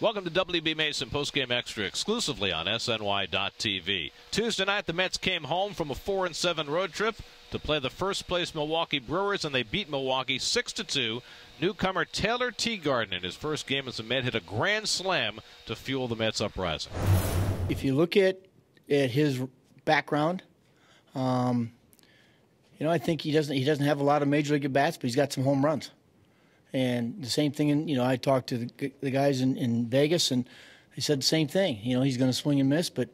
Welcome to WB Mason Postgame Extra exclusively on SNY.TV. Tuesday night, the Mets came home from a 4-7 road trip to play the first-place Milwaukee Brewers, and they beat Milwaukee 6-2. Newcomer Taylor Teagarden in his first game as a Met hit a grand slam to fuel the Mets' uprising. If you look at his background, I think he doesn't have a lot of major league at-bats, but he's got some home runs. And the same thing, I talked to the guys in Vegas, and they said the same thing. He's going to swing and miss, but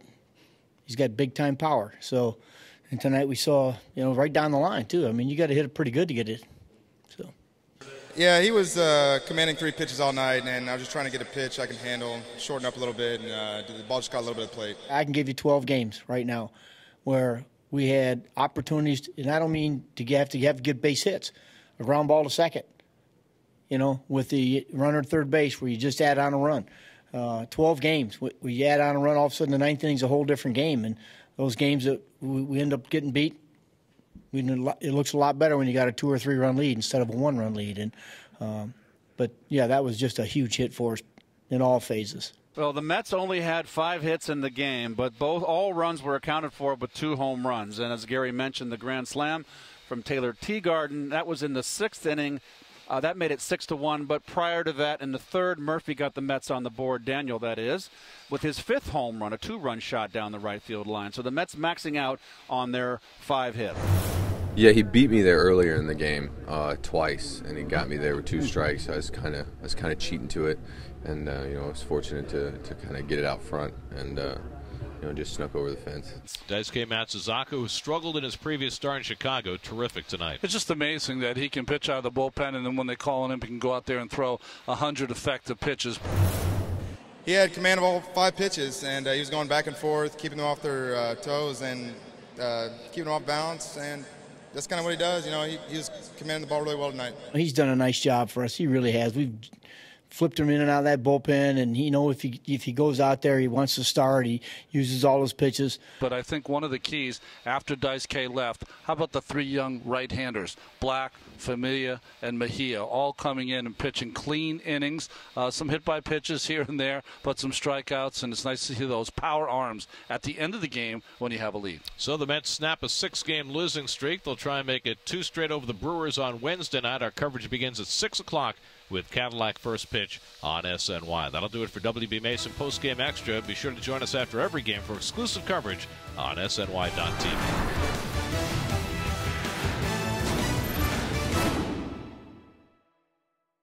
he's got big-time power. So, and tonight we saw, right down the line, too. I mean, you got to hit it pretty good to get it. So. Yeah, he was commanding 3 pitches all night, and I was just trying to get a pitch I can handle, shorten up a little bit, and the ball just got a little bit of the plate. I can give you 12 games right now where we had opportunities, and I don't mean to have to get base hits, a ground ball to second, with the runner at third base where you just add on a run. 12 games where you add on a run, all of a sudden the ninth inning's a whole different game. And those games that we end up getting beat, it looks a lot better when you got a 2 or 3 run lead instead of a 1 run lead. And but yeah, that was just a huge hit for us in all phases. Well, the Mets only had 5 hits in the game, but all runs were accounted for with 2 home runs. And as Gary mentioned, the grand slam from Taylor Teagarden, that was in the 6th inning. That made it 6-1, but prior to that, in the 3rd, Murphy got the Mets on the board, Daniel that is, with his 5th home run, a 2-run shot down the right field line. So the Mets maxing out on their 5 hits. Yeah, he beat me there earlier in the game twice, and he got me there with 2 strikes. I was kind of cheating to it, and I was fortunate to kind of get it out front and just snuck over the fence. Daisuke Matsuzaka, who struggled in his previous start in Chicago, terrific tonight. It's just amazing that he can pitch out of the bullpen, and then when they call on him, he can go out there and throw 100 effective pitches. He had command of all 5 pitches, and he was going back and forth, keeping them off their toes and keeping them off balance, and that's kind of what he does. He was commanding the ball really well tonight. He's done a nice job for us. He really has. We've flipped him in and out of that bullpen, and if he goes out there, he wants to start. He uses all his pitches. But I think one of the keys after Daisuke left, how about the 3 young right-handers, Black, Familia, and Mejia, all coming in and pitching clean innings, some hit-by pitches here and there, but some strikeouts, and it's nice to see those power arms at the end of the game when you have a lead. So the Mets snap a 6-game losing streak. They'll try and make it 2 straight over the Brewers on Wednesday night. Our coverage begins at 6 o'clock with Cadillac first pitch on SNY. That'll do it for WB Mason Postgame Extra. Be sure to join us after every game for exclusive coverage on SNY.TV.